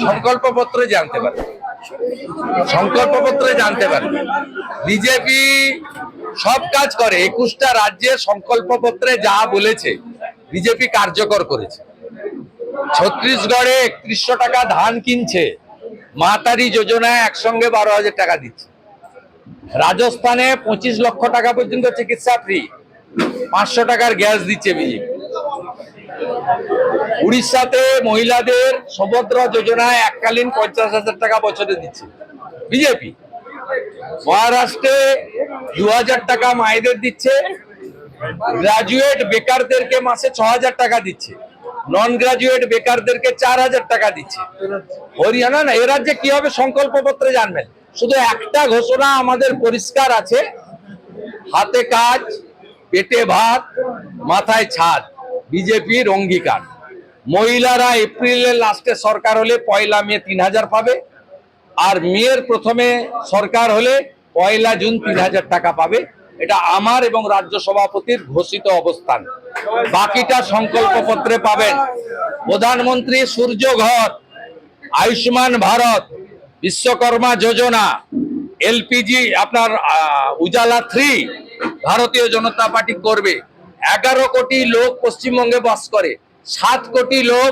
সংকল্পপত্রে জানতে পারবে, সংকল্পপত্রে জানতে পারবে। বিজেপি সব কাজ করে, 21টা রাজ্যে সংকল্পপত্রে যা বলেছে বিজেপি কার্যকর করেছে। ছত্তিশগড়ে 3100 টাকা ধান কিনছে, মাতারি যোজনায় একসঙ্গে 12,000 টাকা দিচ্ছে। রাজস্থানে 25 লক্ষ টাকা পর্যন্ত চিকিৎসা ফ্রি, 500 টাকার গ্যাস দিচ্ছে বিজেপি। উড়িষ্যাতে মহিলাদের সুভদ্র যোজনায় এককালীন 50,000 টাকা বছরে দিচ্ছে বিজেপি। মহারাষ্ট্রে 2000 টাকা মায়েদের দিচ্ছে, গ্রাজুয়েট বেকারদেরকে মাসে 6000 টাকা দিচ্ছে, নন গ্রাজুয়েট বেকারদেরকে 4000 টাকা দিচ্ছে। হরিয়ানা না, এ রাজ্যে কি হবে সংকল্পপত্রে জানবেন। শুধু একটা ঘোষণা আমাদের পরিষ্কার আছে, হাতে কাজ, পেটে ভাত, মাথায় ছাদ, বিজেপির অঙ্গীকার। মহিলারা এপ্রিলের লাস্টে সরকার হলে 1 মে 3000 পাবে, আর মেয়ের প্রথমে সরকার হলে 1 জুন 3000 টাকা পাবে। এটা আমার এবং রাজ্য সভাপতির ঘোষিত অবস্থান। বাকিটা সংকল্পপত্রে পাবেন। প্রধানমন্ত্রী সূর্য ঘর, আয়ুষ্মান ভারত, বিশ্বকর্মা যোজনা, এলপিজি, আপনার উজালা 3 ভারতীয় জনতা পার্টি করবে। 11 কোটি লোক পশ্চিমবঙ্গে বাস করে, 7 কোটি লোক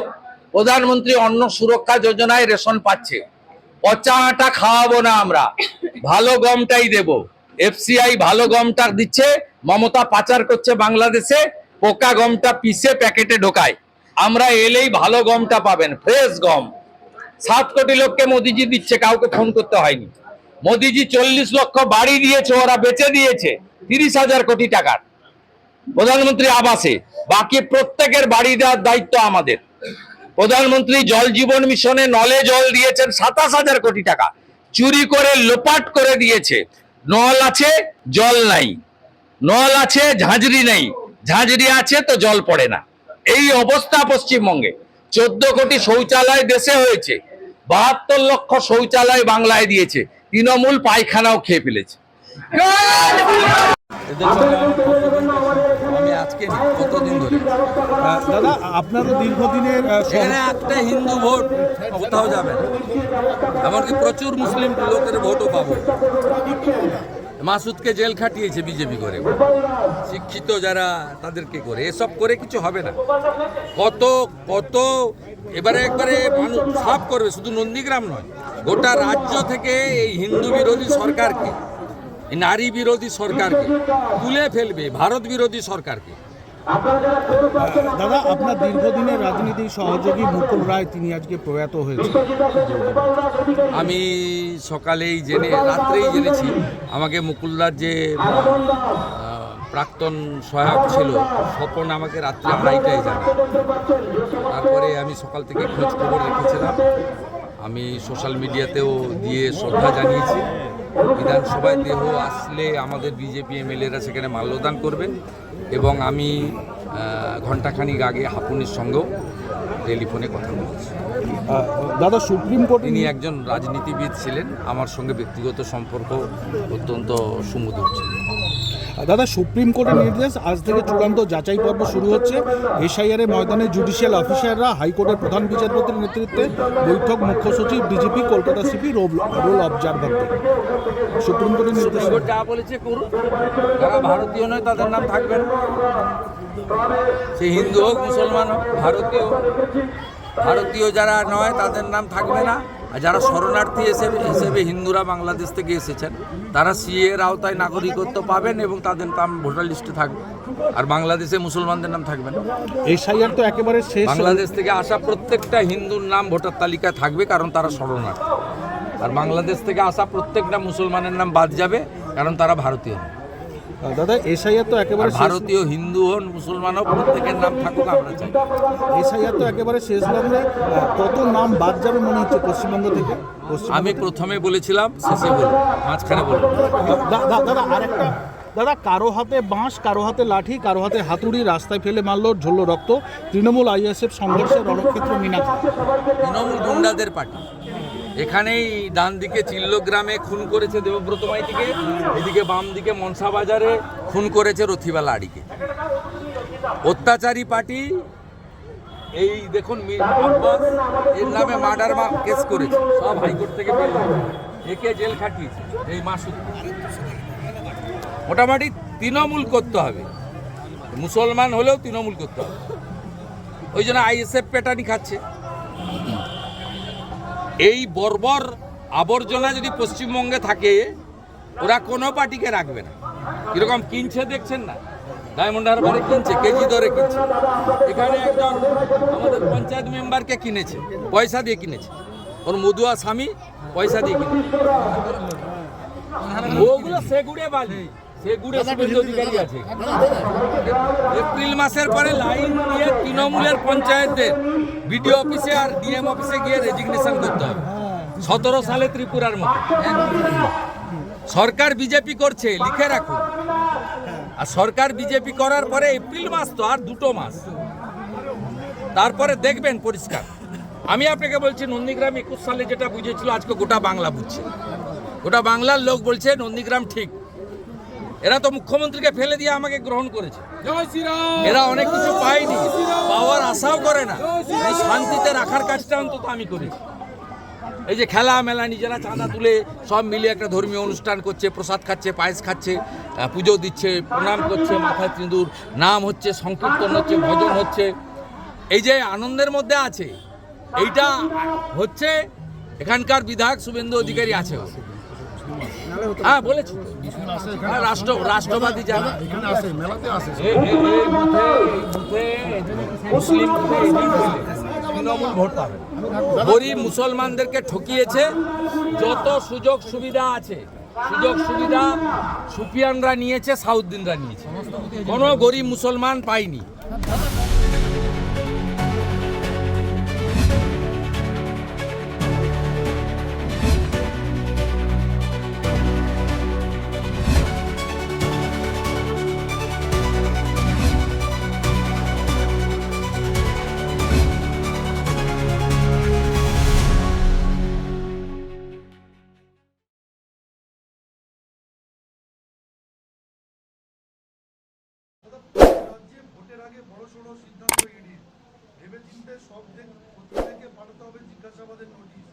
প্রধানমন্ত্রী অন্ন সুরক্ষা যোজনায় রেশন পাচ্ছে। পচা আটা খাওয়াবো না আমরা, ভালো গমটাই দেব। এফসিআই ভালো গমটা দিচ্ছে, মমতা পাচার করছে বাংলাদেশে, পোকা গমটা পিষে প্যাকেটে ঢোকায়। আমরা এলেই ভালো গমটা পাবেন, ফ্রেশ গম। 7 কোটি লোককে মোদিজি দিচ্ছে, কাউকে ফোন করতে হয়নি। মোদিজি 40 লক্ষ বাড়ি দিয়েছে, ওরা বেচে দিয়েছে 30,000 কোটি টাকার প্রধানমন্ত্রী আবাসে। বাকি প্রত্যেকের বাড়ি দেওয়ার দায়িত্ব আমাদের। প্রধানমন্ত্রী জল জীবন মিশনে নলে জল দিয়েছেন 27,000 কোটি টাকা, চুরি করে লোপাট করে দিয়েছে। নল আছে, জল নাই, নল আছে, ঝাঁঝরি নেই, ঝাঁঝরি আছে তো জল পড়ে না। এই অবস্থা পশ্চিমবঙ্গে। 14 কোটি শৌচালয় দেশে হয়েছে, 72 লক্ষ শৌচালয় বাংলায় দিয়েছে। তৃণমূল পায়খানাও খেয়ে ফেলেছে। আমি আজকে কতদিন ধরে দাদা, আপনারও দীর্ঘদিনের এখানে একটা হিন্দু ভোট কোথাও যাবে না, এমনকি প্রচুর মুসলিম লোকের ভোটও পাবো। মাসুদকে জেল খাটিয়েছে বিজেপি করে, শিক্ষিত যারা তাদেরকে করে, এসব করে কিছু হবে না। কত কত এবারে একবারে মানুষ সাফ করবে, শুধু নন্দীগ্রাম নয়, গোটা রাজ্য থেকে এই হিন্দু বিরোধী সরকারকে, নারী বিরোধী সরকারকে তুলে ফেলবে, ভারত বিরোধী সরকারকে। দাদা, আপনার দীর্ঘদিনের রাজনীতির সহযোগী মুকুল রায়, তিনি আজকে প্রয়াত হয়েছে। আমি সকালেই রাত্রেই জেনেছি। আমাকে মুকুলদার যে প্রাক্তন সহায়ক ছিল স্বপন আমাকে রাত্রে 2:30টায় জানায়। তারপরে আমি সকাল থেকে খোঁজ খবর রেখেছিলাম, আমি সোশ্যাল মিডিয়াতেও দিয়ে শ্রদ্ধা জানিয়েছি। বিধানসভায় দেহ আসলে আমাদের বিজেপি এমএলএরা সেখানে মাল্যদান করবেন, এবং আমি ঘণ্টাখানিক আগে হাপুনের সঙ্গেও টেলিফোনে কথা বলেছি। দাদা, সুপ্রিম কোর্ট, তিনি একজন রাজনীতিবিদ ছিলেন, আমার সঙ্গে ব্যক্তিগত সম্পর্ক অত্যন্ত সুমধুর ছিল। দাদা, সুপ্রিম কোর্টের নির্দেশ, আজ থেকে চূড়ান্ত যাচাই পর্ব শুরু হচ্ছে। এসআইআর ময়দানে জুডিশিয়াল অফিসাররা, হাইকোর্টের প্রধান বিচারপতির নেতৃত্বে বৈঠক, মুখ্য সচিব, ডিজিপি, কলকাতা সিপি, রোল অবজারভারদের। সুপ্রিম কোর্টের নির্দেশ যা বলেছে করুন, যারা ভারতীয় নয় তাদের নাম থাকবে না। সে হিন্দু হোক, মুসলমান হোক, ভারতীয় যারা নয় তাদের নাম থাকবে না। আর যারা শরণার্থী হিসেবে হিন্দুরা বাংলাদেশ থেকে এসেছেন, তারা সিএ এর আওতায় নাগরিকত্ব পাবেন এবং তাদের নাম ভোটার লিস্টে থাকবে। আর বাংলাদেশে মুসলমানদের নাম থাকবে না। এসআইআর তো একেবারে শেষ। বাংলাদেশ থেকে আসা প্রত্যেকটা হিন্দুর নাম ভোটার তালিকায় থাকবে, কারণ তারা শরণার্থী। আর বাংলাদেশ থেকে আসা প্রত্যেকটা মুসলমানের নাম বাদ যাবে, কারণ তারা ভারতীয় নয়। দাদা, এসআইআর তো একেবারে ভারতীয়, হিন্দু হন, মুসলমান হোক, প্রত্যেকের নাম থাকুক, আমরা চাই। এসআইআর তো একেবারে শেষ লগ্নে। কত নাম বাদ যাবে মনে হচ্ছে পশ্চিমবঙ্গ থেকে? আমি প্রথমে বলেছিলাম, শেষে বলবো, মাঝখানে বলবো। দাদা, আরেকটা, দাদা, কারো হাতে বাঁশ, কারো হাতে লাঠি, কারো হাতে হাতুড়ি, রাস্তায় ফেলে মারল, ঝরল রক্ত। তৃণমূল আইএসএফ সংঘর্ষের রণক্ষেত্র মিনাখা। তৃণমূল গুন্ডাদের পার্টি। এখানেই ডান দিকে চিল্লগ্রামে খুন করেছে দেবব্রত মাইতিকে, এদিকে বাম দিকে মনসা বাজারে খুন করেছে রথিবালা আড়িকে। অত্যাচারী পার্টি, এই দেখুন আব্বাস এর নামে মার্ডার কেস করেছে, সব হাইকোর্ট থেকে বের হয়েছে, একে জেল খাটিয়েছে এই মাসুদ। মোটামুটি তৃণমূল করতে হবে, মুসলমান হলেও তৃণমূল করতে হবে, ওই জন্য আইএসএফ পেটানি খাচ্ছে। এই বর্বর আবর্জনা যদি পশ্চিমবঙ্গে থাকে, ওরা কোনো পার্টিকে রাখবে না। কিরকম কিনছে দেখছেন না, ডায়মন্ড হারবারে কিনছে, কেজি দরে কিনছে। এখানে একজন আমাদের পঞ্চায়েত মেম্বারকে কিনেছে, পয়সা দিয়ে কিনেছে, ওর মধুয়া স্বামী পয়সা দিয়ে কিনেছে। ওগুলো সেগুড়ে বালি, সেগুড়ে শুভেন্দু অধিকারী আছে। এপ্রিল মাসের পরে লাইন দিয়ে তৃণমূলের পঞ্চায়েতের বিডিও অফিসে আর ডিএম অফিসে গিয়ে রেজিগনেশন করতে হবে, 17 সালে ত্রিপুরার মতো। সরকার বিজেপি করছে, লিখে রাখুন। আর সরকার বিজেপি করার পরে এপ্রিল মাস তো আর 2 মাস, তারপরে দেখবেন পরিষ্কার। আমি আপনাকে বলছি, নন্দীগ্রাম 21 সালে যেটা বুঝেছিল আজকে গোটা বাংলা বুঝছে। গোটা বাংলার লোক বলছে নন্দীগ্রাম ঠিক। এরা তো মুখ্যমন্ত্রীকে ফেলে দিয়ে আমাকে গ্রহণ করেছে, এরা অনেক কিছু পায়নি, পাওয়ার আশাও করে না। এই শান্তিতে রাখার কাজটা অন্তত আমি করেছি। এই যে খেলা মেলা নিজেরা চাঁদা তুলে সব মিলে একটা ধর্মীয় অনুষ্ঠান করছে, প্রসাদ খাচ্ছে, পায়েস খাচ্ছে, পুজো দিচ্ছে, প্রণাম করছে, মাথায় সিঁদুর, নাম হচ্ছে, সংকীর্তন হচ্ছে, ভজন হচ্ছে, এই যে আনন্দের মধ্যে আছে। এইটা হচ্ছে এখানকার বিধায়ক শুভেন্দু অধিকারী আছে। হ্যাঁ বলেছি, রাষ্ট্রবাদী যারা মুসলিম তৃণমূল ভোট পাবে, গরিব মুসলমানদেরকে ঠকিয়েছে। যত সুযোগ সুবিধা আছে, সুযোগ সুবিধা সুফিয়ানরা নিয়েছে, সাউদ্দিনরা নিয়েছে, কোনো গরিব মুসলমান পায়নি। রাজ্যে ভোটের আগে বড়সড় সিদ্ধান্ত ইডির, ভেবেচিন্তে সব প্রত্যেককে পাঠাতে হবে জিজ্ঞাসাবাদের নোটিশ।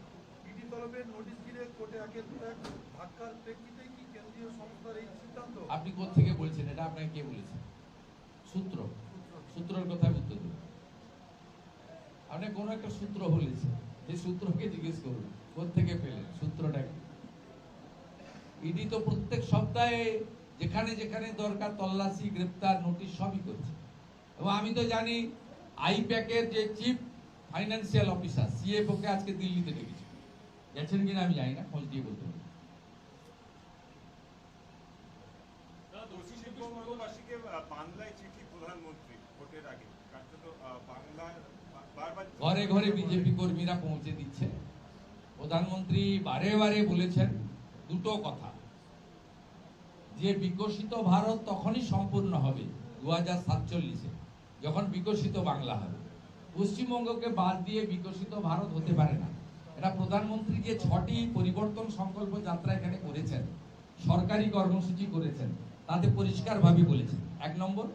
ইডি তলবের নোটিশ ঘিরে কোর্টে একের পর এক ধাক্কার প্রেক্ষিতে কি কেন্দ্রীয় সংস্থার এই সিদ্ধান্ত? আপনি কোত্থেকে বলছেন, এটা আপনাকে কে বলেছে? সূত্রের কথা উত্তর দেব। আপনি কোনো একটা সূত্র বলেছেন, সেই সূত্রকে জিজ্ঞেস করুন কোত্থেকে পেলেন, সূত্রটা কি? ইডি তো প্রত্যেক সপ্তাহে যেখানে যেখানে দরকার তল্লাশি, গ্রেপ্তার, নোটিশ সবই করছে। এবং আমি তো জানি আইপ্যাকের যে চিফ ফাইন্যান্সিয়াল অফিসার সিএফও কে আজকে দিল্লিতে ডেকেছে, গেছেন কিনা আমি জানি না, খোঁজ দিয়ে বলতে পারি। ঘরে ঘরে বিজেপি কর্মীরা পৌঁছে দিচ্ছে। প্রধানমন্ত্রী বারে বারে বলেছেন দুটো কথা, যে বিকশিত ভারত তখনই সম্পূর্ণ হবে 2047-এ, যখন বিকশিত বাংলা হবে। পশ্চিমবঙ্গকে বাদ দিয়ে বিকশিত ভারত হতে পারে না। এটা প্রধানমন্ত্রী যে 6টি পরিবর্তন সংকল্প যাত্রা এখানে করেছেন, সরকারি কর্মসূচি করেছেন, তাতে পরিষ্কারভাবে বলেছেন। 1 নম্বর।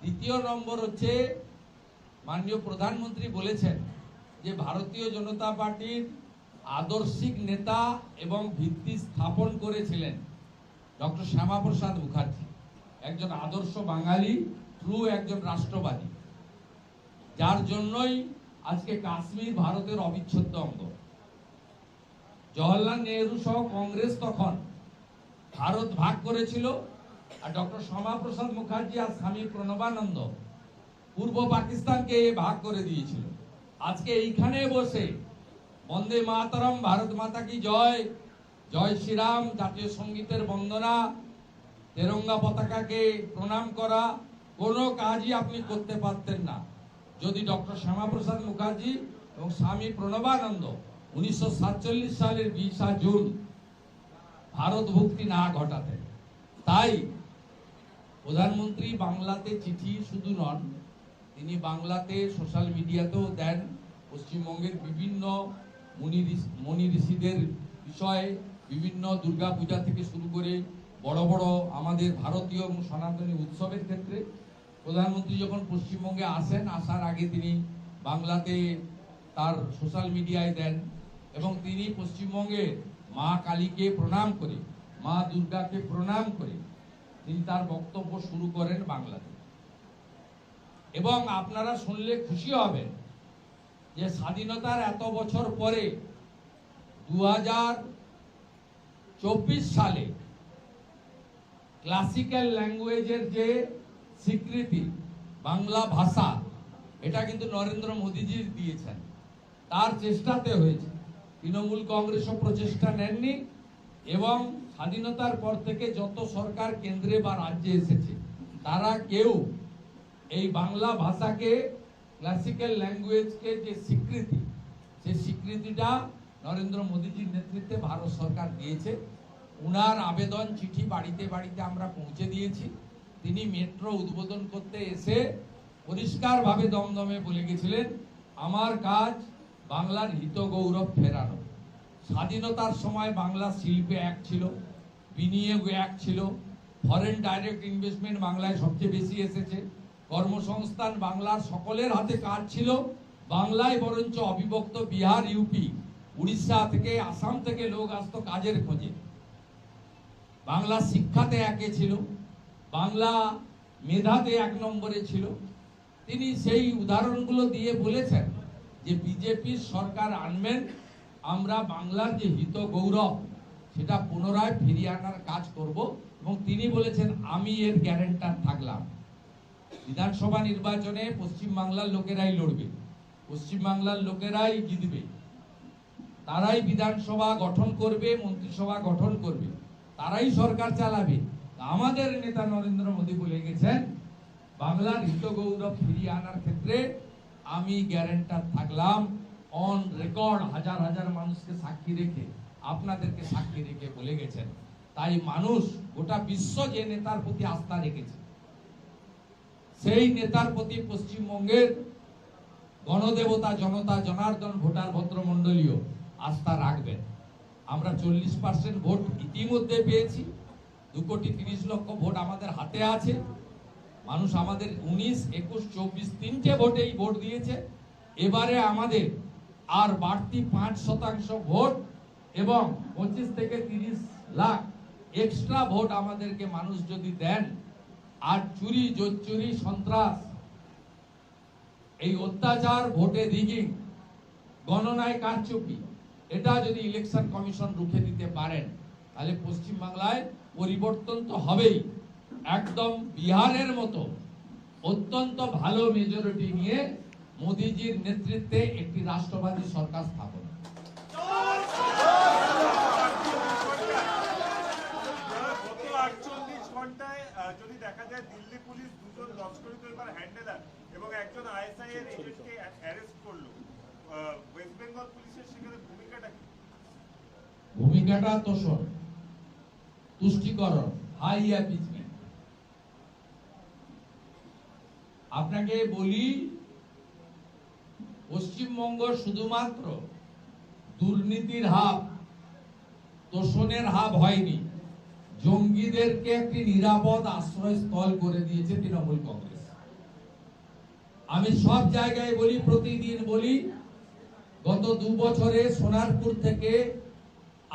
দ্বিতীয় নম্বর হচ্ছে মাননীয় প্রধানমন্ত্রী বলেছেন যে ভারতীয় জনতা পার্টির আদর্শিক নেতা এবং ভিত্তি স্থাপন করেছিলেন ডক্টর শ্যামাপ্রসাদ মুখার্জি, একজন আদর্শ বাঙালি, ট্রু একজন রাষ্ট্রবাদী, যার জন্যই আজকে কাশ্মীর ভারতের অবিচ্ছেদ্য অঙ্গ। জওহরলাল নেহরু সহ কংগ্রেস তখন ভারত ভাগ করেছিল, আর ডক্টর শ্যামাপ্রসাদ মুখার্জি আর স্বামী প্রণবানন্দ পূর্ব পাকিস্তানকে ভাগ করে দিয়েছিল। আজকে এইখানে বসে বন্দে মাতরম, ভারত মাতা কি জয়, জয় শ্রীরাম, জাতীয় সঙ্গীতের বন্দনা, তেরঙ্গা পতাকাকে প্রণাম করা, কোনো কাজই আপনি করতে পারতেন না যদি ডক্টর শ্যামাপ্রসাদ মুখার্জি এবং স্বামী প্রণবানন্দ 1947 সালের 20 জুন ভারত ভুক্তি না ঘটাতেন। তাই প্রধানমন্ত্রী বাংলাতে চিঠি শুধু নন, তিনি বাংলাতে সোশ্যাল মিডিয়াতেও দেন পশ্চিমবঙ্গের বিভিন্ন মুনি ঋষিদের বিষয়ে, বিভিন্ন দুর্গা পূজা থেকে শুরু করে বড় বড় আমাদের ভারতীয় এবং সনাতনী উৎসবের ক্ষেত্রে প্রধানমন্ত্রী যখন পশ্চিমবঙ্গে আসেন, আসার আগে তিনি বাংলাতে তার সোশ্যাল মিডিয়ায় দেন এবং তিনি পশ্চিমবঙ্গে মা কালীকে প্রণাম করে, মা দুর্গাকে প্রণাম করে তিনি তার বক্তব্য শুরু করেন বাংলাতে। এবং আপনারা শুনলে খুশি হবেন যে স্বাধীনতার এত বছর পরে 2024 সালে ক্লাসিক্যাল ল্যাঙ্গুয়েজের যে স্বীকৃতি বাংলা ভাষা, এটা কিন্তু নরেন্দ্র মোদীজি দিয়েছেন, তার চেষ্টাতে হয়েছে। তৃণমূল কংগ্রেসও প্রচেষ্টা নেননি এবং স্বাধীনতার পর থেকে যত সরকার কেন্দ্রে বা রাজ্যে এসেছে তারা কেউ এই বাংলা ভাষাকে, ক্লাসিক্যাল ল্যাঙ্গুয়েজকে যে স্বীকৃতি, সেই স্বীকৃতিটা নরেন্দ্র মোদীজির নেতৃত্বে ভারত সরকার দিয়েছে। উনার আবেদন চিঠি বাড়িতে বাড়িতে আমরা পৌঁছে দিয়েছি। তিনি মেট্রো উদ্বোধন করতে এসে পরিষ্কারভাবে দমদমে বলে গেছিলেন, আমার কাজ বাংলার হিত গৌরব ফেরানো। স্বাধীনতার সময় বাংলা শিল্পে এক ছিল, বিনিয়োগ এক ছিল, ফরেন ডাইরেক্ট ইনভেস্টমেন্ট বাংলায় সবচেয়ে বেশি এসেছে, কর্মসংস্থান বাংলার সকলের হাতে কাজ ছিল। বাংলায় বরঞ্চ অবিভক্ত বিহার, ইউপি, উড়িষ্যা থেকে, আসাম থেকে লোক আসতো কাজের খোঁজে। বাংলা শিক্ষাতে একে ছিল, বাংলা মেধাতে 1 নম্বরে ছিল। তিনি সেই উদাহরণগুলো দিয়ে বলেছেন যে বিজেপির সরকার আনবেন, আমরা বাংলার যে হিত গৌরব সেটা পুনরায় ফিরিয়ে আনার কাজ করব। এবং তিনি বলেছেন, আমি এর গ্যারান্টার থাকলাম। বিধানসভা নির্বাচনে পশ্চিমবাংলার লোকেরাই লড়বে, পশ্চিমবাংলার লোকেরাই জিতবে, তারাই বিধানসভা গঠন করবে, মন্ত্রিসভা গঠন করবে, তারাই সরকার চালাবে। আমাদের নেতা নরেন্দ্র মোদী বলে গেছেন, বাংলার হিত গৌরব ফিরিয়ে আনার ক্ষেত্রে আমি গ্যারান্টার থাকলাম। অন রেকর্ড হাজার হাজার মানুষকে সাক্ষী রেখে, আপনাদেরকে সাক্ষী রেখে বলে গেছেন। তাই মানুষ, গোটা বিশ্ব যে নেতার প্রতি আস্থা রেখেছে, সেই নেতার প্রতি পশ্চিমবঙ্গের গণদেবতা, জনতা, জনার্দন, ভোটার ভদ্রমণ্ডলীয় আস্থা রাখবেন। আমরা 40% ভোট ইতিমধ্যে পেয়েছি। 2,30,00,000 ভোট আমাদের হাতে আছে। মানুষ আমাদের 19, 21, 24 তিনটে ভোটেই ভোট দিয়েছে। এবারে আমাদের আর বাড়তি 5% ভোট এবং 25 থেকে 30 লাখ এক্সট্রা ভোট আমাদেরকে মানুষ যদি দেন, আর চুরি, জোচ্চুরি, সন্ত্রাস, এই অত্যাচার, ভোটে রিগিং, গণনায় কারচুপি, এটা যদি ইলেকশন কমিশন রুখে দিতে পারেন, তাহলে পশ্চিমবাংলায় পরিবর্তন তো হবেই। একদম বিহারের মতো অত্যন্ত ভালো মেজরিটি নিয়ে মোদীজির নেতৃত্বে একটি রাষ্ট্রবাদী সরকার স্থাপন। গত 48 ঘন্টায় যদি দেখা যায়, দিল্লি পুলিশ 2 জন লস্করি তৈবার হ্যান্ডেলার এবং একজন আইএসআই এর এজেন্টকে অ্যারেস্ট করলো। ওয়েস্ট বেঙ্গল পুলিশের সেখানে ভূমিকাটা কি? ভূমিকাটা তোষণ, তুষ্টিকরণ, হাই অ্যাপিচমেন্ট। আপনাকে বলি, পশ্চিমবঙ্গ শুধুমাত্র দুর্নীতির হাব, তোষণের হাব হয়নি, জঙ্গিদেরকে একটি নিরাপদ আশ্রয়স্থল করে দিয়েছে তৃণমূল কংগ্রেস। আমি সব জায়গায় বলি, প্রতিদিন বলি, গত 2 বছরে সোনারপুর থেকে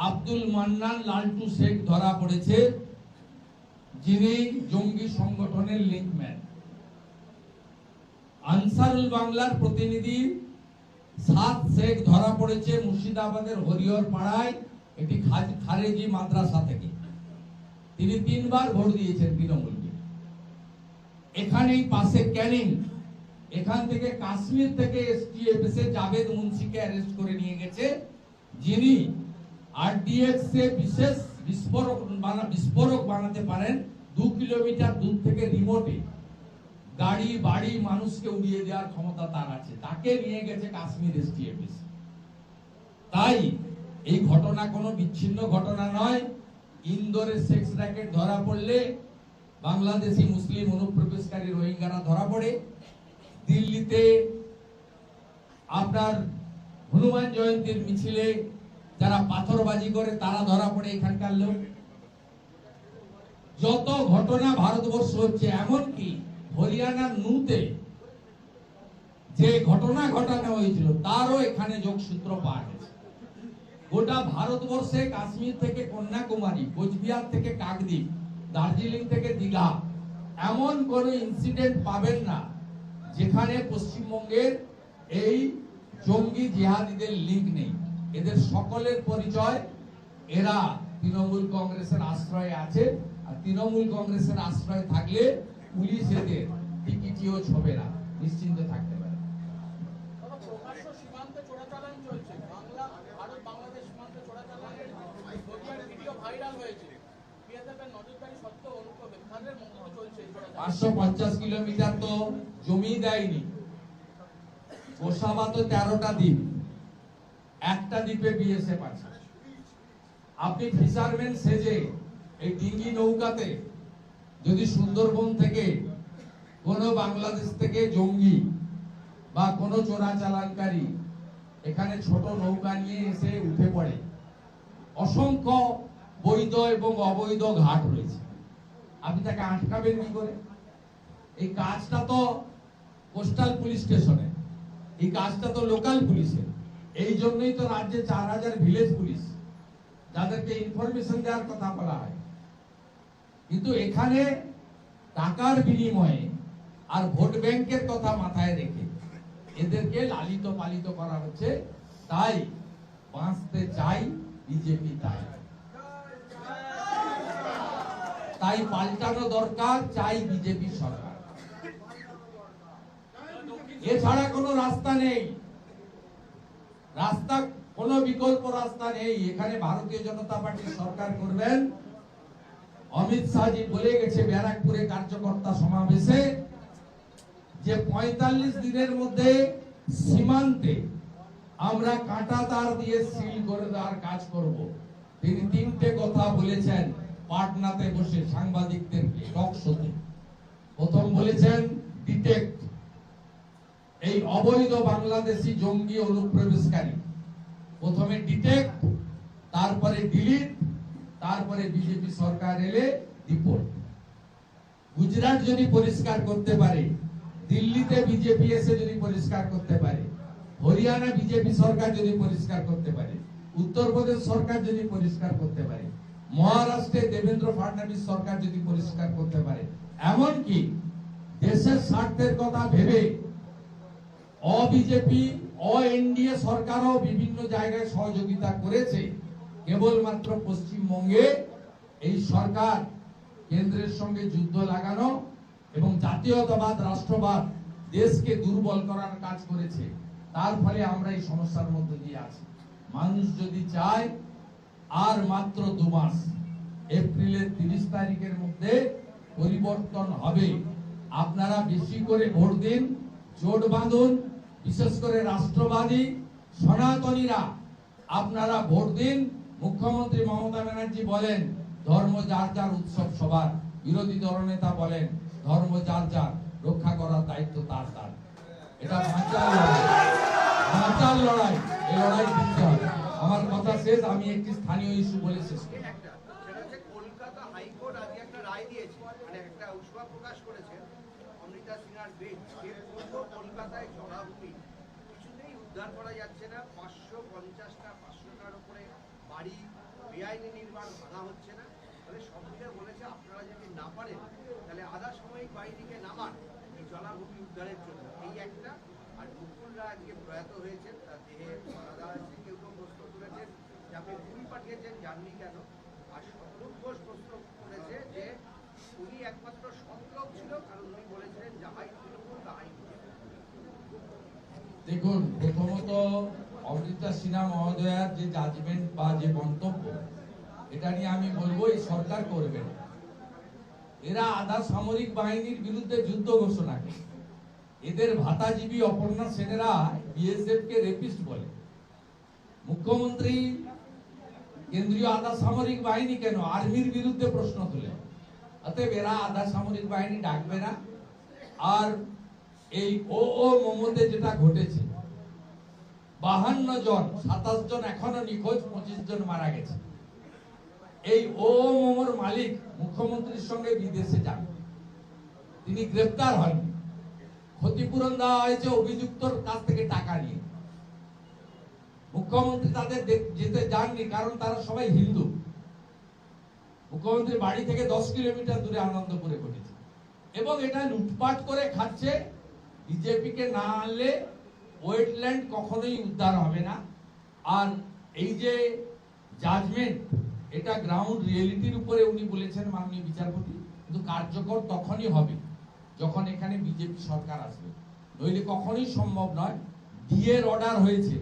আব্দুল মান্নান লালটু শেখ ধরা পড়েছে, যিনি জঙ্গি সংগঠনের লিঙ্কম্যান। আনসারুল বাংলার প্রতিনিধি সাদ শেখ ধরা পড়েছে মুর্শিদাবাদের হরিহর পাড়ায় একটি খারেজি মাদ্রাসা থেকে। তিনি 3 বার ভোট দিয়েছেন তৃণমূলকে। এখানেই পাশে ক্যানিং, এখান থেকে কাশ্মীর থেকে এসটিএফ এসে জাভেদ মুন্সিকে অ্যারেস্ট করে নিয়ে গেছে, যিনি আরডিএক্স এ বিশেষ বিস্ফোরক বানাতে পারেন। 2 কিলোমিটার দূর থেকে রিমোটে গাড়ি বাড়ি মানুষকে উড়িয়ে দেওয়ার ক্ষমতা তার আছে। তাকে নিয়ে গেছে কাশ্মীর এসটিএফ। তাই এই ঘটনা কোনো বিচ্ছিন্ন ঘটনা নয়। ইন্দোরের সেক্স র্যাকেট ধরা পড়লে বাংলাদেশি মুসলিম অনুপ্রবেশকারী রোহিঙ্গারা ধরা পড়ে। দিল্লিতে আপনার হনুমান জয়ন্তীর মিছিলে যারা পাথরবাজি করে তারা ধরা পড়ে এখানকার লোক। যত ঘটনা ভারতবর্ষ হচ্ছে, এমনকি হরিয়ানার নুতে যে ঘটনা ঘটানো হয়েছিল তারও এখানে যোগসূত্র পাওয়া গেছে। গোটা ভারতবর্ষে কাশ্মীর থেকে কন্যাকুমারী, কোচবিহার থেকে কাকদ্বীপ, দার্জিলিং থেকে দীঘা, এমন কোন ইনসিডেন্ট পাবেন না যেখানে পশ্চিমবঙ্গের এই জঙ্গি জিহাদিদের লিঙ্ক নেই। এদের সকলের পরিচয় এরা তৃণমূল কংগ্রেসের আশ্রয়ে আছে, আর তৃণমূল কংগ্রেসের আশ্রয়ে থাকলে পুলিশ এদের টিকিটিও ছবে না, নিশ্চিন্তে থাকতে পারে। প্রকাশ্য সীমান্তে চোরাচালান চলছে, ভারত বাংলাদেশ সীমান্তে চোরাচালানের ভিডিও ভাইরাল হয়েছে। বিএসএফের নজরদারি সত্ত্বেও অনুপ্রবেশ তাদের মন্তব্য চলছে। 550 কিলোমিটার তো জমি দেয়নি। গোসাবা তো 13টা দ্বীপ, একটা দ্বীপে বিএসএফ আছে। আপনি ফিশারম্যান সেজে এই ডিঙ্গি নৌকাতে যদি সুন্দরবন থেকে কোন বাংলাদেশ থেকে জঙ্গি বা কোন চোরাচালানকারী এখানে ছোট নৌকা নিয়ে এসে উঠে পড়ে, অসংখ্য বৈধ এবং অবৈধ ঘাট রয়েছে, আপনি তাকে আটকাবেন কি করে? এই কাজটা তো কোস্টাল পুলিশ স্টেশনে, এই কাজটা তো লোকাল পুলিশের। এই জন্যই তো রাজ্যে 4000 ভিলেজ পুলিশ, যাদেরকে ইনফরমেশন দেওয়ার কথা বলা হয়। কিন্তু এখানে টাকার বিনিময়ে আর ভোট ব্যাংকের কথা মাথায় রেখে এদেরকে লালিত পালিত করা হচ্ছে। তাই বাঁচতে চাই বিজেপি, তাই পাল্টানো দরকার, চাই বিজেপি সরকার। এছাড়া কোনো রাস্তা নেই, কোনো বিকল্প রাস্তা নেই। এখানে ভারতীয় জনতা পার্টির সরকার করবেন। অমিত শাহজি বলে গেছে ব্যারাকপুরে কার্যকর্তা সমাবেশে যে 45 দিনের মধ্যে সীমান্তে আমরা কাঁটা তার দিয়ে সিল করে দেওয়ার কাজ করব। তিনি 3টে কথা বলেছেন পাটনাতে বসে সাংবাদিকদের টক শোতে। প্রথম বলেছেন ডিটেক্ট, এই অবৈধ বাংলাদেশি জঙ্গি অনুপ্রবেশকারী, প্রথমে ডিটেক্ট, তারপরে ডিলিট, তারপরে বিজেপি সরকার এলে রিপোর্ট। গুজরাট যদি পরিষ্কার করতে পারে, দিল্লিতে বিজেপি এসে যদি পরিষ্কার করতে পারে, হরিয়ানা বিজেপি সরকার যদি পরিষ্কার করতে পারে, উত্তরপ্রদেশ সরকার যদি পরিষ্কার করতে পারে, মহারাষ্ট্রে দেবেন্দ্র ফাডনবিস সরকার যদি পরিষ্কার করতে পারে, এমনকি দেশের স্বার্থের কথা ভেবে অবিজেপি এনডিএ সরকারও বিভিন্ন জায়গায় সহযোগিতা করেছে, কেবলমাত্র পশ্চিমবঙ্গে এই সরকার কেন্দ্রের সঙ্গে যুদ্ধ লাগানো এবং জাতীয়তাবাদ রাষ্ট্রবাদ দেশকে দুর্বল করার কাজ করেছে। তার ফলে আমরা এই সমস্যার মধ্যে দিয়ে আছি। মানুষ যদি চায় আর মাত্র 2 মাস, এপ্রিলের 30 তারিখের মধ্যে পরিবর্তন হবে। আপনারা বেশি করে ভোট দিন, জোট বাঁধুন, বিশেষ করে রাষ্ট্রবাদী সনাতনীরা আপনারা ভোট দিন। মুখ্যমন্ত্রী মমতা ব্যানার্জি বলেন ধর্ম যার যার, উৎসব সবার। বিরোধী দলনেতা বলেন ধর্ম যার যার, রক্ষা করার দায়িত্ব তার তার। এটা বাঁচার লড়াই, এই লড়াই জিততে হবে। আমার কথা শেষ, আমি একটি স্থানীয় ইস্যু বলে শেষ করি। কলকাতা হাইকোর্ট আজকে একটা রায় দিয়েছে, মানে একটা উৎসাহ প্রকাশ করেছে অমৃতা সিনহার বেঞ্চ, যে পুরো কলকাতায় জলাভূমি কিছুতেই উদ্ধার করা যাচ্ছে না। 550টা 500টার উপরে বাড়ি বেআইনি নির্মাণ ভাঙা হচ্ছে না। তাহলে সব মিলে বলেছে আপনারা যদি না পারেন তাহলে আধা সাময়িক বাহিনীকে নামান এই জলাভূমি উদ্ধারের জন্য। এই একটা। আর মুকুলরা আজকে প্রয়াত হয়েছেন, তার দেহে আলাদা আছে। কেউ কেউ প্রশ্ন তুলেছেন যে আপনি পুরী পাঠিয়েছেন, জাননি কেন? আর শতরূপ ঘোষ প্রশ্ন করেছে যে উনি একমাত্র সৎলোক ছিল, কারণ উনি বলেছিলেন যাহাই তৃণমূল তাহাই। দেখুন, প্রথমত অমৃতা সিনহা মহোদয়ার যে জাজমেন্ট বা যে মন্তব্য, এটা নিয়ে আমি বলবো এই সরকার করবে না। এরা আধা সামরিক বাহিনীর বিরুদ্ধে যুদ্ধ ঘোষণা করে। এদের ভাতাজীবী অপর্ণা সেনেরা বিএসএফ কে রেপিস্ট বলে। মুখ্যমন্ত্রী কেন্দ্রীয় আধা সামরিক বাহিনী কেন, আর্মির বিরুদ্ধে প্রশ্ন তুলে। অতএব এরা আধা সামরিক বাহিনী ডাকবে না। আর এই মমতে যেটা ঘটেছে, 52 জন, 27 জন এখনো নিখোঁজ, 25 জন মারা গেছে। এই মোমোর মালিক মুখ্যমন্ত্রীর সঙ্গে বিদেশে যান, তিনি গ্রেপ্তার হননি। ক্ষতিপূরণ দেওয়া হয়েছে অভিযুক্তর কাছ থেকে টাকা নিয়ে। মুখ্যমন্ত্রী তাদের যেতে যাননি, কারণ তারা সবাই হিন্দু। মুখ্যমন্ত্রী বাড়ি থেকে 10 কিলোমিটার দূরে আনন্দপুরে ঘটেছে, এবং এটা লুটপাট করে খাচ্ছে। বিজেপি কে না আনলে ওয়েটল্যান্ড কখনোই উদ্ধার হবে না। আর এই যে জাজমেন্ট, এটা গ্রাউন্ড রিয়েলিটির উপরে উনি বলেছেন মাননীয় বিচারপতি, কিন্তু কার্যকর তখনই হবে যখন এখানে বিজেপি সরকার আসবে, নইলে কখনোই সম্ভব নয়। ডিএর অর্ডার হয়েছে,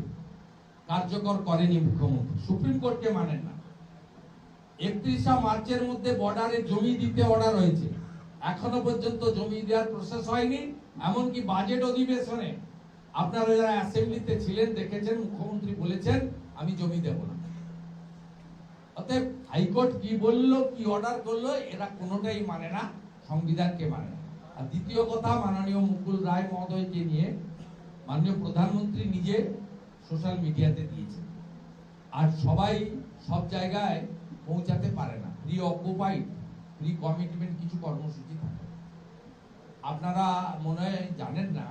কার্যকর করেনি মুখ্যমন্ত্রী, সুপ্রিম কোর্টকে মানেন না। 31 মার্চের মধ্যে বর্ডারে জমি দিতে অর্ডার হয়েছে, এখনো পর্যন্ত জমি দেওয়ার প্রসেস হয়নি। এমনকি বাজেট অধিবেশনে আপনারা যারা অ্যাসেম্বলিতে ছিলেন দেখেছেন, মুখ্যমন্ত্রী বলেছেন আমি জমি দেব না। অতএব হাইকোর্ট কি বললো, কি অর্ডার করলো, এরা কোনোটাই মানে না, সংবিধানকে মানে না। আর দ্বিতীয় কথা, মাননীয় মুকুল রায় মহোদয়কে নিয়ে মাননীয় প্রধানমন্ত্রী নিজে সোশ্যাল মিডিয়াতে দিয়েছে। আর সবাই সব জায়গায় পৌঁছাতে পারে না, প্রি অকুপাইড, প্রি কমিটমেন্ট কিছু কর্মসূচি থাকে। আপনারা মনে হয় জানেন না,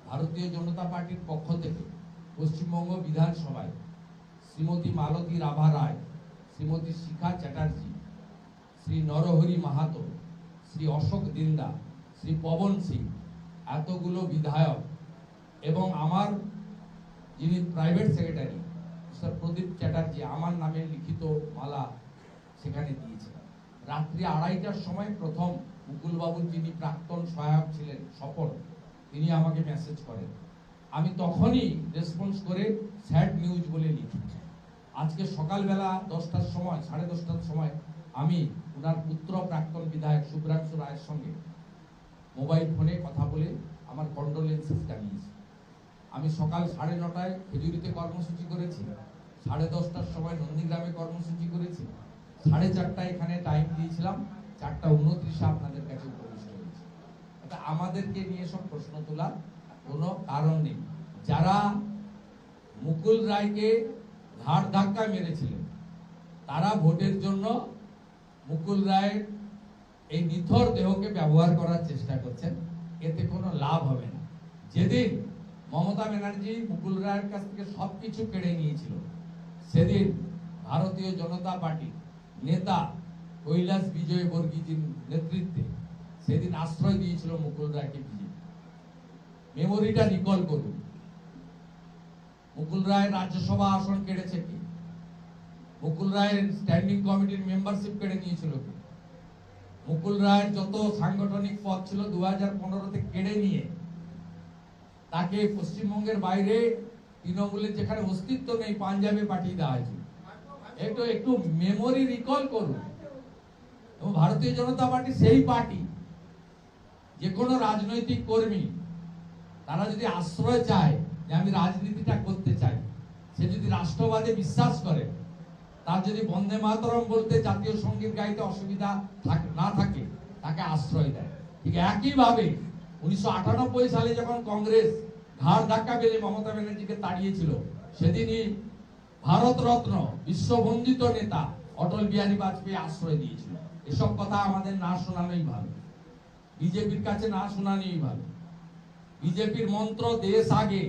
ভারতীয় জনতা পার্টির পক্ষ থেকে পশ্চিমবঙ্গ বিধানসভায় শ্রীমতী মালতী রাভা রায়, শ্রীমতী শিখা চ্যাটার্জি, শ্রী নরহরি মাহাতো, শ্রী অশোক দিন্দা, শ্রী পবন সিং, এতগুলো বিধায়ক এবং আমার যিনি প্রাইভেট সেক্রেটারি স্যার প্রদীপ চ্যাটার্জি, আমার নামে লিখিত মালা সেখানে দিয়েছে। রাত্রি 2:30টার সময় প্রথম মুকুলবাবুর যিনি প্রাক্তন সহায়ক ছিলেন স্বপন, তিনি আমাকে মেসেজ করেন। আমি তখনই রেসপন্স করে স্যাড নিউজ বলে লিখি। আজকে সকালবেলা 10টার সময়, 10:30টার সময় আমি ওনার পুত্র প্রাক্তন বিধায়ক শুভ্রাংশু রায়ের সঙ্গে মোবাইল ফোনে কথা বলে আমার কন্ডোলেন্সেস জানিয়েছি। আমি সকাল 9:30টায় খেজুরিতে কর্মসূচি করেছি, 10:30টার সময় নন্দীগ্রামে কর্মসূচি করেছি, 4:30টায় এখানে টাইম দিয়েছিলাম, 4:29 আপনাদের কাছে উপস্থিত হয়েছি। আমাদেরকে নিয়ে সব প্রশ্ন তোলার কোনো কারণ নেই। যারা মুকুল রায়কে ঘাড় ধাক্কা মেরেছিলেন, তারা ভোটের জন্য মুকুল রায়ের এই নিথর দেহকে ব্যবহার করার চেষ্টা করছেন, এতে কোনো লাভ হবে না। যেদিন মমতা ব্যানার্জি মুকুল রায়ের কাছ থেকে সবকিছু কেড়ে নিয়েছিল, সেদিন ভারতীয় জনতা পার্টি নেতা কৈলাস বিজয় বর্গীজির নেতৃত্বে সেদিন আশ্রয় দিয়েছিল মুকুল রায়কে বিজেপি। মেমোরিটা রিকল করুন, মুকুল রায়ের রাজ্যসভা আসন কেড়েছে কি? মুকুল রায়ের স্ট্যান্ডিং কমিটির মেম্বারশিপ কেড়ে নিয়েছিল কি? মুকুল রায়ের যত সাংগঠনিক পদ ছিল 2015-তে কেড়ে নিয়ে তাকে পশ্চিমবঙ্গের বাইরে তৃণমূলের যেখানে অস্তিত্ব নেই পাঞ্জাবে পাঠিয়ে দেওয়া হয়েছিল। একটু মেমোরি রিকল করুন। এবং ভারতীয় জনতা পার্টি সেই পার্টি, যে কোনো রাজনৈতিক কর্মী তারা যদি আশ্রয় চায় যে আমি রাজনীতিটা করতে চাই, সে যদি রাষ্ট্রবাদে বিশ্বাস করে, তার যদি বন্দে মাতরম বলতে, জাতীয় সঙ্গীত গাইতে অসুবিধা না থাকে, তাকে আশ্রয় দেয়। ঠিক একইভাবে 1998 সালে যখন কংগ্রেস ঘাড় ধাক্কা মেরে মমতা ব্যানার্জিকে তাড়িয়েছিল, সেদিনই ভারতরত্ন বিশ্ববন্দিত নেতা অটল বিহারী বাজপেয়ী আশ্রয় দিয়েছিল। এসব কথা আমাদের না শোনানোই ভালো, বিজেপির কাছে না শোনানোই ভালো। বিজেপির মন্ত্র দেশ আগে,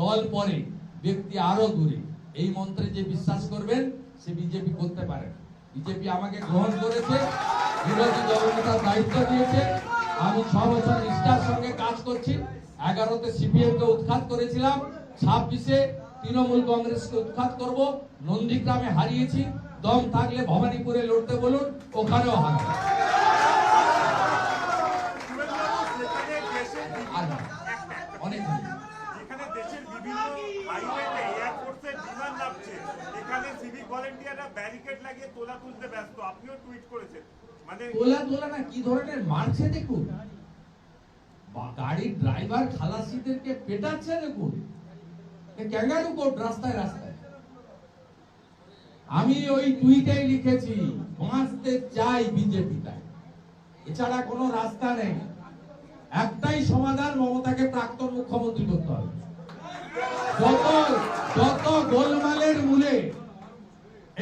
দল পরে, ব্যক্তি আরো দূরে, এই মন্ত্রে যে বিশ্বাস করবেন সে বিজেপি করতে পারে। বিজেপি আমাকে গ্রহণ করেছে, বিরোধী দলনেতার দায়িত্ব দিয়েছে, আমি 6 বছর নিষ্ঠার সঙ্গে কাজ করছি। 11তে সিপিএম কে উৎখাত করেছিলাম, 26-এ তৃণমূল কংগ্রেসকে উৎখাত করব। নন্দীগ্রামে হারিয়েছি, দম থাকলে ভবানীপুরে লড়তে বলুন, ওখানেও হারাবো। অনেক যেখানে দেশের বিভিন্ন হাইওয়েতে এয়ারফোর্সের বিমান নামছে, এখানে সিভিক ভলান্টিয়াররা ব্যারিকেড লাগিয়ে তোলা তুলতে ব্যস্ত। আপনিও টুইট করেছেন, মানে তোলা না কি ধরনের মারছে দেখুন, গাড়ির ড্রাইভার খালাসিদেরকে পেটাচ্ছে দেখুন, ক্যাঙ্গারু কোর্ট রাস্তায় রাস্তায়। আমি ওই টুইটেই লিখেছি, বাঁচতে চাই বিজেপি, তাই এছাড়া কোনো রাস্তা নেই। একটাই সমাধান, মমতাকে প্রাক্তন মুখ্যমন্ত্রী করতে হবে। যত গোলমালের মূলে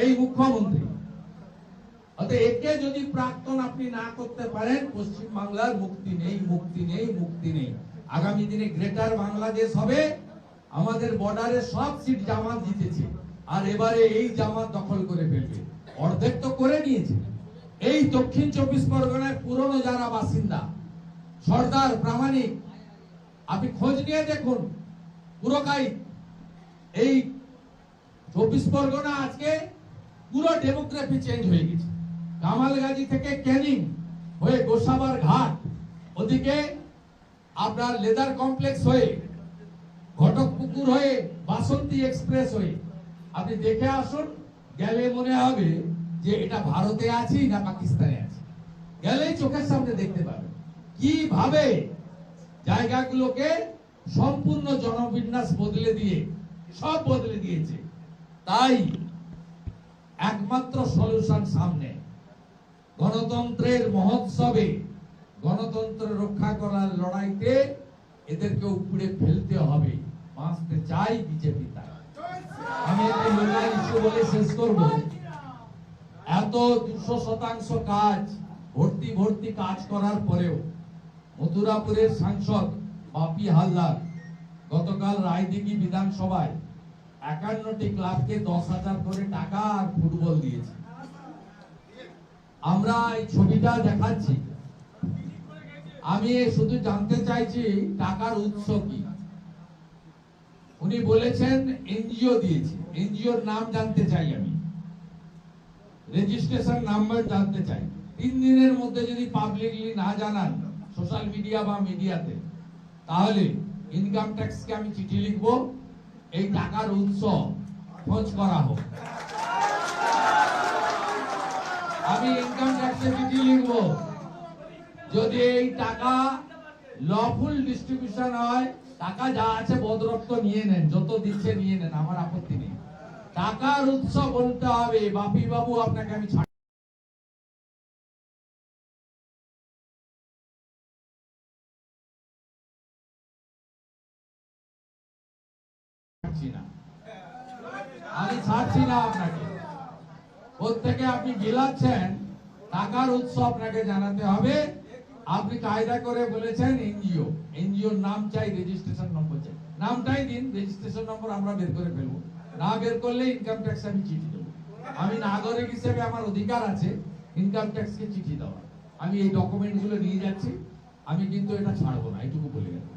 এই মুখ্যমন্ত্রী, অতএব একে যদি প্রাক্তন আপনি না করতে পারেন, পশ্চিম বাংলার মুক্তি নেই, মুক্তি নেই, মুক্তি নেই। আগামী দিনে গ্রেটার বাংলাদেশ হবে। আমাদের বর্ডারে সব সিট জামাত জিতেছে, আর এবারে এই জামাত দখল করে ফেলবে। অর্ধেক তো করে নিয়েছে। এই দক্ষিণ 24 পরগনায় পুরনো যারা বাসিন্দা, সর্দার, প্রামাণিক, আপনি খোঁজ নিয়ে দেখুন, পুরোটাই এই 24 পরগনা আজকে পুরো ডেমোগ্রাফি চেঞ্জ হয়ে গেছে। কামালগাজী থেকে ক্যানিং হয়ে গোসাবার ঘাট, ওদিকে আপনার লেদার কমপ্লেক্স হয়ে, ঘটকপুকুর হয়ে, বাসন্তী এক্সপ্রেস হয়ে, আপনি দেখে আসুন, গেলে মনে হবে যে এটা ভারতে আছি না পাকিস্তানে আছি। গেলেই চোখের সামনে দেখতে পাবেন কিভাবে জায়গাগুলোকে সম্পূর্ণ জনবিন্যাস বদলে দিয়ে সব বদলে দিয়েছে। তাই একমাত্র সলিউশন সামনে, গণতন্ত্রের মহোৎসবে, গণতন্ত্র রক্ষা করার লড়াইতে এদেরকে উপড়ে ফেলতে হবে। বাঁচতে চাই বিজেপি। তাই আমি একটা লোকাল ইস্যু বলে শেষ করব। এত 200% কাজ, ভর্তি কাজ করার পরেও মথুরাপুরের সাংসদ বাপি হালদার গতকাল রায়দিঘি বিধানসভায় 51টি ক্লাবকে 10,000 করে টাকা আর ফুটবল দিয়েছে। আমরা এই ছবিটা দেখাচ্ছি। আমি শুধু জানতে চাইছি টাকার উৎস কি। উনি বলেছেন এনজিও দিয়েছে। এনজিওর নাম জানতে চাই, আমি রেজিস্ট্রেশন নাম্বার জানতে চাই। 3 দিনের মধ্যে যদি পাবলিকলি না জানান সোশ্যাল মিডিয়া বা মিডিয়াতে, তাহলে ইনকাম ট্যাক্সকে আমি চিঠি লিখবো, এই টাকার উৎস খোঁজ করা হোক। আমি ইনকাম ট্যাক্সে চিঠি লিখবো, যদি এই টাকা লফুল ডিস্ট্রিবিউশন হয়, টাকা যা আছে বদরক্ত নিয়ে নেন, যত দিচ্ছে নিয়ে নেন, আমার আপত্তি নেই। টাকার উৎস বলতে হবে। বাপি বাবু, আপনাকে আমি আমি ছাড়ছি না আপনাকে। প্রত্যেকে আপনি গিলাচ্ছেন, টাকার উৎস আপনাকে জানাতে হবে। আপনি কায়দা করে বলেছেন এনজিও, এনজিওর নাম চাই, রেজিস্ট্রেশন নম্বর চাই। নামটাই দিন, রেজিস্ট্রেশন নম্বর আমরা বের করে ফেলবো। না বের করলে ইনকাম ট্যাক্স আমি চিঠি দেবো। আমি নাগরিক হিসেবে আমার অধিকার আছে ইনকাম ট্যাক্সকে চিঠি দেওয়া। আমি এই ডকুমেন্ট গুলো নিয়ে যাচ্ছি, আমি কিন্তু এটা ছাড়বো না, এইটুকু বলে গেলাম।